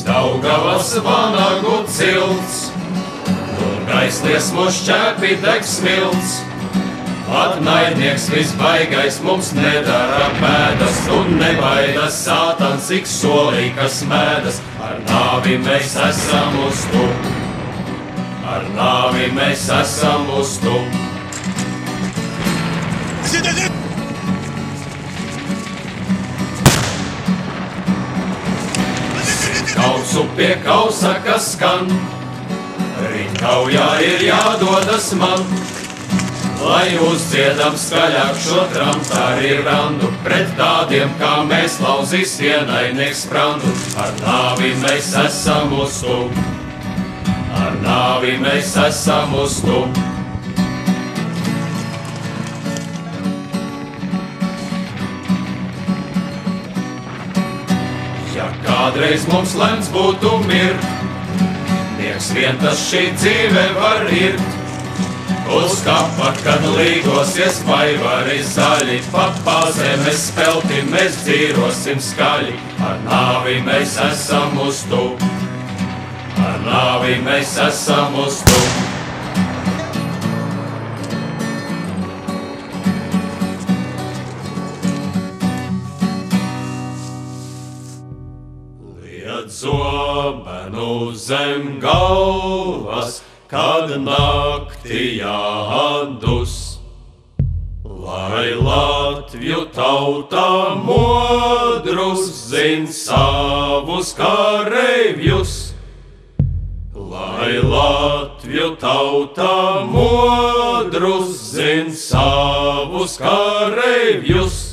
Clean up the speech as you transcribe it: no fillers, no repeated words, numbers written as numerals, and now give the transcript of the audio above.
Daugavas vanagu cilts, un gaisliesmu šķēpi deg smilts. Pat naidnieks visbaigais mums nedara pēdas, un nebaidas sātans ik solī, kas mēdas. Ar nāvi mēs esam uz tu, ar nāvi mēs esam uz tu. Kausu pie kausa, kas skan, rīt kaujā ir jādodas man, lai uzdziedam skaļāk šo tramtāri randu, pret tādiem kā mēs lauzīs ienaidnieks sprandu. Ar nāvi mēs esam uz tu, ar nāvi mēs esam uz tu. Kādreiz mums lemts būtu mirt, nieks vien tas šī dzīve var irt. Uz kapa, kad līgosies vaivari zaļi, pa pazemes spelti mēs dzīrosim skaļi. Ar nāvi mēs esam uz tu, ar nāvi mēs esam uz tu. Zobenu zem galvas, kad naktī jādus, lai Latviju tautā modrus zin savus kareivjus. Lai Latviju tautā modrus zin savus kareivjus.